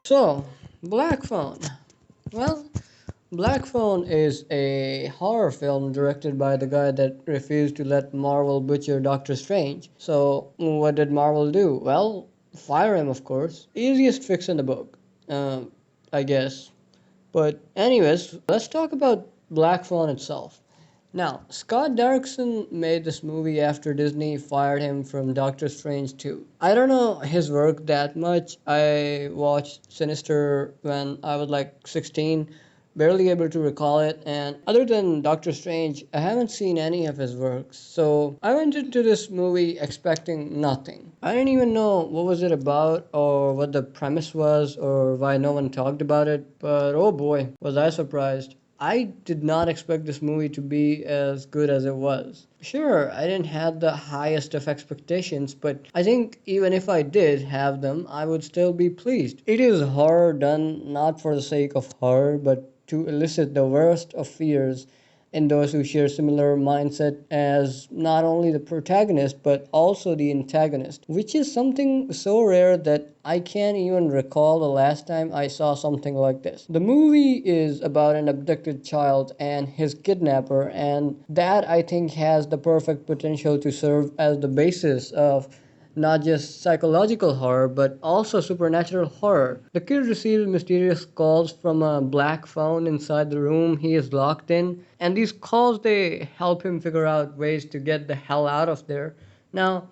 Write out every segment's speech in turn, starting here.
So, Black Phone. Well, Black Phone is a horror film directed by the guy that refused to let Marvel butcher Doctor Strange. So, what did Marvel do? Well, fire him, of course. Easiest fix in the book, I guess. But, anyways, let's talk about Black Phone itself. Now, Scott Derrickson made this movie after Disney fired him from Doctor Strange 2. I don't know his work that much. I watched Sinister when I was like 16, barely able to recall it, and other than Doctor Strange, I haven't seen any of his works. So, I went into this movie expecting nothing. I didn't even know what was it about or what the premise was or why no one talked about it, but oh boy, was I surprised. I did not expect this movie to be as good as it was. Sure, I didn't have the highest of expectations, but I think even if I did have them, I would still be pleased. It is horror done not for the sake of horror, but to elicit the worst of fears in those who share similar mindset as not only the protagonist but also the antagonist, which is something so rare that I can't even recall the last time I saw something like this. The movie is about an abducted child and his kidnapper, and that I think has the perfect potential to serve as the basis of not just psychological horror but also supernatural horror. The kid receives mysterious calls from a black phone inside the room he is locked in, and these calls they help him figure out ways to get the hell out of there. Now,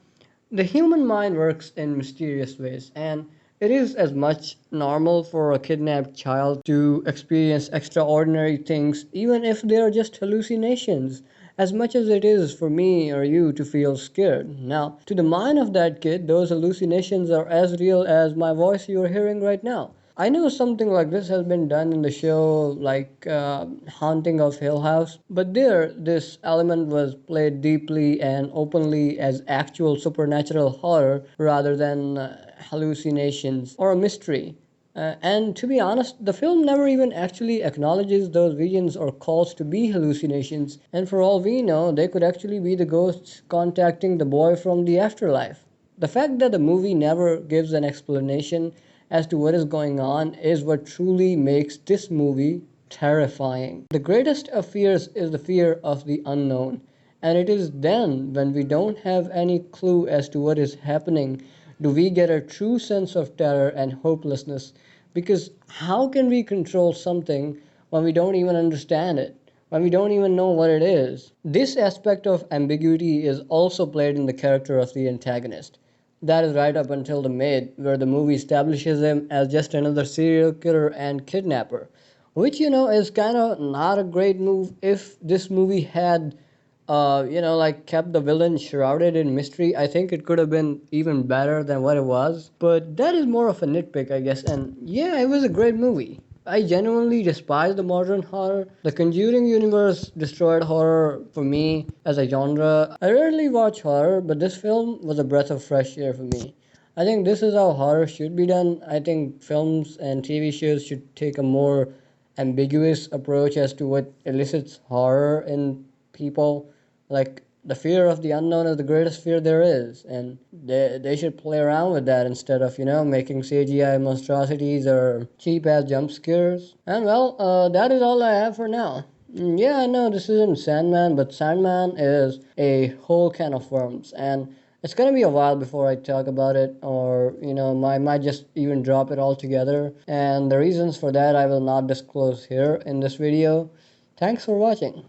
the human mind works in mysterious ways, and it is as much normal for a kidnapped child to experience extraordinary things, even if they are just hallucinations, as much as it is for me or you to feel scared. Now, to the mind of that kid, those hallucinations are as real as my voice you are hearing right now. I know something like this has been done in the show, like Haunting of Hill House, but there, this element was played deeply and openly as actual supernatural horror rather than hallucinations or a mystery. And to be honest, the film never even actually acknowledges those visions or calls to be hallucinations, and for all we know, they could actually be the ghosts contacting the boy from the afterlife. The fact that the movie never gives an explanation as to what is going on is what truly makes this movie terrifying. The greatest of fears is the fear of the unknown, and it is then, when we don't have any clue as to what is happening, do we get a true sense of terror and hopelessness. Because how can we control something when we don't even understand it? When we don't even know what it is? This aspect of ambiguity is also played in the character of the antagonist. That is right up until the mid, where the movie establishes him as just another serial killer and kidnapper. Which, is kind of not a great move if this movie had, like kept the villain shrouded in mystery. I think it could have been even better than what it was. But that is more of a nitpick, I guess. And yeah, it was a great movie. I genuinely despise the modern horror. The Conjuring universe destroyed horror for me as a genre. I rarely watch horror, but this film was a breath of fresh air for me. I think this is how horror should be done. I think films and TV shows should take a more ambiguous approach as to what elicits horror in people. Like, the fear of the unknown is the greatest fear there is, and they should play around with that instead of making CGI monstrosities or cheap ass jump scares. And well, that is all I have for now. Yeah, I know this isn't Sandman, but Sandman is a whole can of worms, and it's gonna be a while before I talk about it, or I might just even drop it altogether. And the reasons for that I will not disclose here in this video. Thanks for watching.